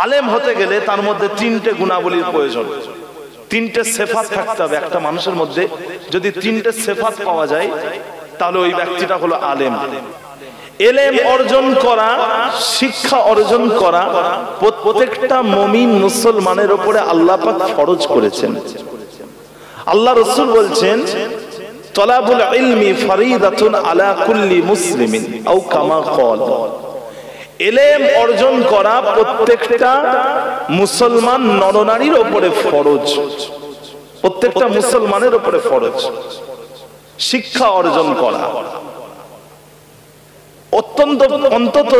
আলেম হতে গেলে তার মধ্যে তিনটে গুণাবলীর প্রয়োজন, তিনটে সিফাত থাকতে হবে। একটা মানুষের মধ্যে যদি তিনটে সিফাত পাওয়া যায় তাহলে ওই ব্যক্তিটা হলো আলেম। ইলম অর্জন করা, শিক্ষা অর্জন করা প্রত্যেকটা মুমিন মুসলমানের উপরে আল্লাহ পাক ফরজ করেছেন। আল্লাহ রাসূল বলছেন, তলাবুল ইলমি ফরিদাতুন আলা কুল্লি মুসলিমিন আও কামা ক্বাল। ইলম অর্জন করা প্রত্যেকটা মুসলমান নরনারীর উপরে ফরজ, প্রত্যেকটা মুসলমানের উপরে ফরজ শিক্ষা অর্জন করা। অন্তত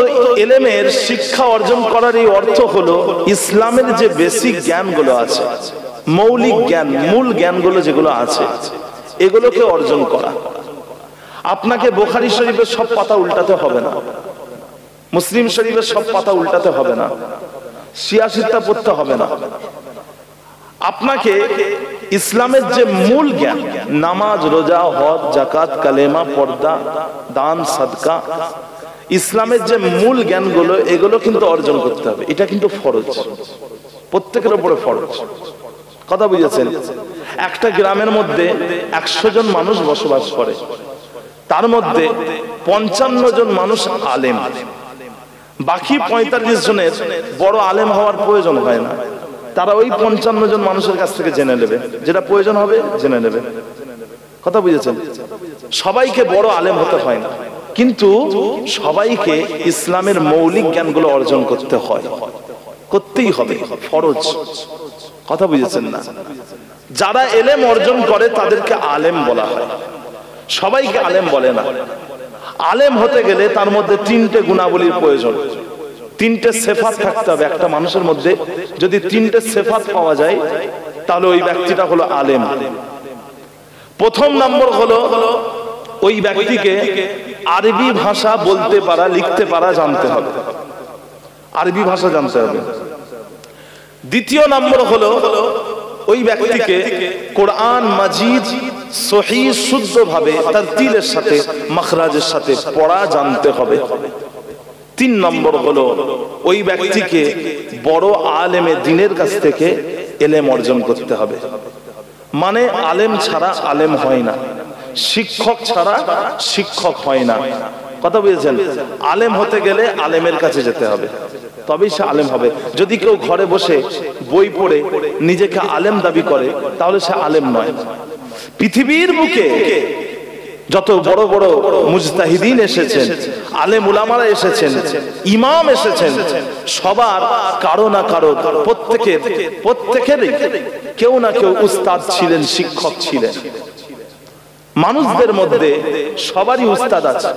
ইলমের শিক্ষা অর্জন করার এই অর্থ হলো ইসলামের যে বেসিক জ্ঞানগুলো আছে, মৌলিক জ্ঞান, মূল জ্ঞানগুলো যেগুলো আছে এগুলোকে অর্জন করা। আপনাকে বুখারী শরীফের সব পাতা উল্টাতে হবে না, মুসলিম শরীফের সব পাতা উল্টাতে হবে না, সিয়াসিত্তা পড়তে হবে না। আপনাকে ইসলামের যে মূল জ্ঞান, নামাজ, রোজা, হজ, যাকাত, কালেমা, পর্দা, দান, সাদকা, ইসলামের যে মূল জ্ঞানগুলো এগুলো কিন্তু অর্জন করতে হবে। এটা কিন্তু ফরজ, প্রত্যেকের উপরে ফরজ। কথা বুঝেছেন? একটা গ্রামের মধ্যে 100 জন মানুষ বসবাস করে, তার মধ্যে 55 জন মানুষ আলেম, বাকি 45 জনের বড় আলেম হওয়ার প্রয়োজন হয় না। তারা ওই 55 জন মানুষের কাছ থেকে জেনে নেবে, যেটা প্রয়োজন হবে জেনে নেবে। কথা বুঝেছেন? সবাইকে বড় আলেম হতে হয় না, কিন্তু সবাইকে ইসলামের মৌলিক জ্ঞানগুলো অর্জন করতে হয়, করতেই হবে, ফরজ। কথা বুঝেছেন না? যারা ইলম অর্জন করে তাদেরকে আলেম বলা হয়, সবাইকে আলেম বলে না। আলেম হতে গেলে তার মধ্যে তিনটে গুণাবলীর প্রয়োজন, তিনটে সিফাত থাকতে হবে। একটা মানুষের মধ্যে যদি তিনটে সিফাত পাওয়া যায় তাহলে ওই ব্যক্তিটা হলো আলেম। প্রথম নম্বর হলো ওই ব্যক্তিকে আরবি ভাষা বলতে পারা, লিখতে পারা জানতে হবে, আরবি ভাষা জানতে হবে। দ্বিতীয় নম্বর হলো ওই ব্যক্তিকে কোরআন মাজিদ সহিহ শুদ্ধভাবে তারতিলের সাথে, মাখরাজের সাথে পড়া জানতে হবে। 3 নম্বর হলো ওই ব্যক্তিকে বড় আলেমে দ্বীনের কাছ থেকে ইলম অর্জন করতে হবে। মানে আলেম ছাড়া আলেম হয় না, শিক্ষক ছাড়া শিক্ষক হয় না। কথা বুঝেছেন? আলেম হতে গেলে আলেমের কাছে যেতে হবে, তবেই সে আলেম হবে। যদি কেউ ঘরে বসে বই পড়ে নিজেকে আলেম দাবি করে তাহলে সে আলেম নয়। পৃথিবীর বুকে যত বড় বড় মুজতাহিদিন এসেছেন, আলেম উলামারা এসেছেন, ইমাম এসেছেন, সবার কারো না কারো, প্রত্যেকেরই কেউ না কেউ উস্তাদ ছিলেন, শিক্ষক ছিলেন। মানুষদের মধ্যে সবারই উস্তাদ আছে।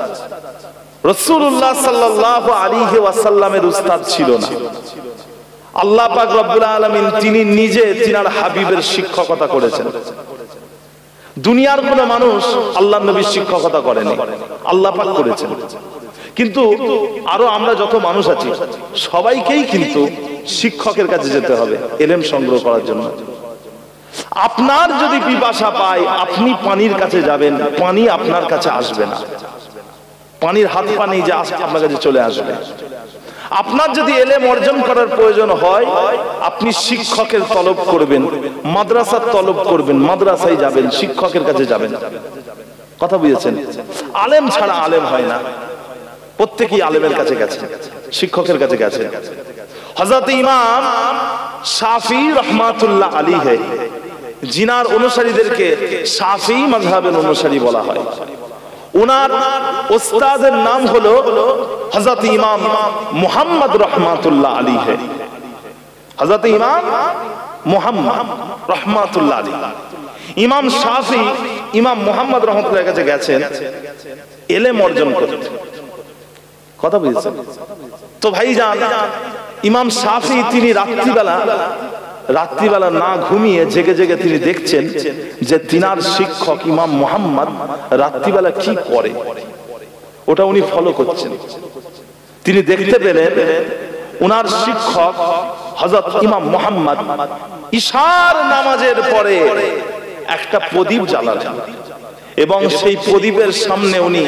রাসূলুল্লাহ সাল্লাল্লাহু আলাইহি ওয়াসাল্লামের উস্তাদ ছিল না। আল্লাহ পাক রব্বুল আলামিন তিনি নিজে তিনার হাবিবের শিক্ষকতা করেছেন। দুনিয়ার কোন মানুষ আল্লাহর নবীর শিক্ষকতা করেনি, আল্লাহ পাক করেছেন। কিন্তু আরো আমরা যত মানুষ আছি সবাইকেই কিন্তু শিক্ষকের কাছে যেতে হবে ইলম সংগ্রহ করার জন্য। আপনার যদি পিপাসা পায় আপনি পানির কাছে যাবেন, পানি আপনার কাছে আসবে না, পানির হাত পানি যে আপনার কাছে চলে আসবে। আপনার যদি ইলম অর্জন করার প্রয়োজন হয় আপনি শিক্ষকের তলব করবেন, মাদ্রাসার তলব করবেন, মাদ্রাসায় যাবেন, শিক্ষকের কাছে যাবেন। কথা বুঝেছেন? আলেম ছাড়া আলেম হয় না, প্রত্যেকেই আলেমের কাছে গেছে, শিক্ষকের কাছে গেছে। হযরত ইমাম শাফি রাহমাতুল্লাহ আলাইহি, জিনার অনুসারীদেরকে শাফি মাযহাবের অনুসারী বলা হয়। ওনার উস্তাদের নাম হলো হযরত ইমাম মুহাম্মদ রাহমাতুল্লাহ আলাইহি। হযরত ইমাম মুহাম্মদ রাহমাতুল্লাহ আলাইহি, ইমাম শাফি ইমাম মুহাম্মদ রাহমাতুল্লাহর কাছে গেছেন ইলম অর্জন করতে। কথা বুঝেছেন? তো ভাইজান, ইমাম শাফি তিনি রাত্রিবেলা না ঘুমিয়ে জেগে জেগে তিনি দেখছেন যে তিনার শিক্ষক ইমাম মুহাম্মদ রাত্রিবেলা কি করে, ওটা উনি ফলো করছেন। তিনি দেখতে পেলেন উনার শিক্ষক হযরত ইমাম মুহাম্মদ ইশার নামাজের পরে একটা প্রদীপ জ্বালালেন এবং সেই প্রদীপের সামনে উনি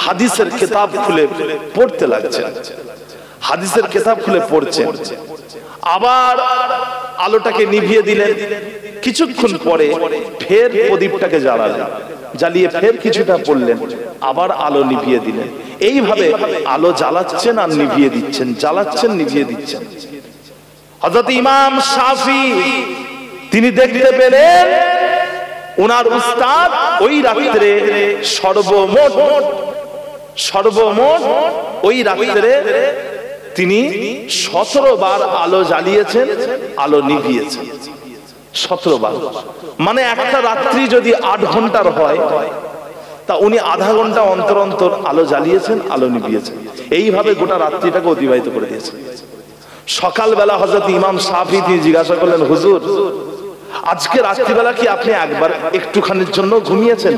হাদিসের কিতাব খুলে পড়তে লাগছেন, হাদিসের কিতাব খুলে পড়ছেন। আবার আলোটাকে নিভিয়ে দিলেন। কিছুক্ষণ পরে ফের প্রদীপটাকে জ্বালালেন, জ্বালিয়ে ফের কিছুটা পড়লেন, আবার আলো নিভিয়ে দিলেন। এইভাবে আলো জ্বালাচ্ছেন আর নিভিয়ে দিচ্ছেন, জ্বালাচ্ছেন নিভিয়ে দিচ্ছেন। হযরত ইমাম শাফি তিনি দেখতে পেলেন ওনার উস্তাদ ওই রাত্রে সর্বমোট ওই রাত্রে তিনি 17 বার আলো জ্বালিয়েছেন, আলো নিভিয়েছেন। 17 বার, মানে একটা রাত্রি যদি 8 ঘন্টার হয়, তা উনি আধা ঘন্টা অন্তর অন্তর আলো জ্বালিয়েছেন, আলো নিভিয়েছেন। এইভাবে গোটা রাত্রিটাকে অতিবাহিত করে দিয়েছেন। সকালবেলা হযরত ইমাম শাফি তিনি জিজ্ঞাসা করলেন, হুজুর আজকে রাত্রিবেলা কি আপনি একবার একটুখানির জন্য ঘুমিয়েছেন?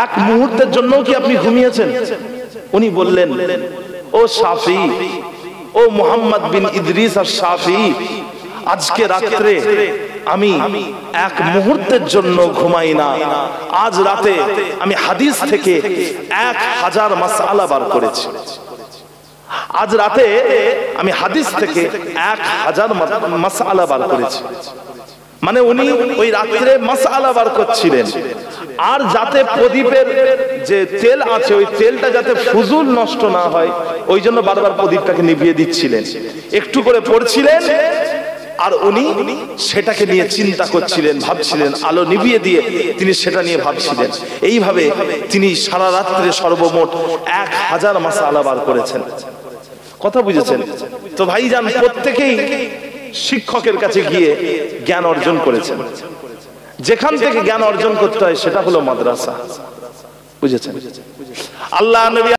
এক মুহূর্তের জন্য কি আপনি ঘুমিয়েছেন? উনি বললেন, ও শাফি, ও মুহাম্মদ বিন ইদ্রিস আর শাফি, আজকে রাত্রে আমি এক মুহূর্তের জন্য ঘুমাই না। আজ রাতে আমি হাদিস থেকে 1000 মাসআলা বার করেছি। আজ রাতে আমি হাদিস থেকে 1000 মাসআলা বার করেছি। মানে উনি ওই রাত্রে মাসআলা বার করছিলেন, আর যাতে প্রদীপের যে তেল আছে ওই তেলটা যাতে ফুজুল নষ্ট না হয়, ওই জন্য বারবার প্রদীপটাকে নিভিয়ে দিচ্ছিলেন। একটু করে পড়ছিলেন আর উনি সেটাকে নিয়ে চিন্তা করছিলেন, ভাবছিলেন। আলো নিভিয়ে দিয়ে তিনি সেটা নিয়ে ভাবছিলেন। এইভাবে তিনি সারা রাত্রে সর্বমোট 1000 মাসআলা বার করেছেন। কথা বুঝেছেন তো ভাইজান? প্রত্যেকেই শিক্ষকের কাছে গিয়ে জ্ঞান অর্জন করেছেন। যেখান থেকে জ্ঞান অর্জন করতে হয় সেটা হলো মাদ্রাসা। বুঝেছেন? আল্লাহ নবী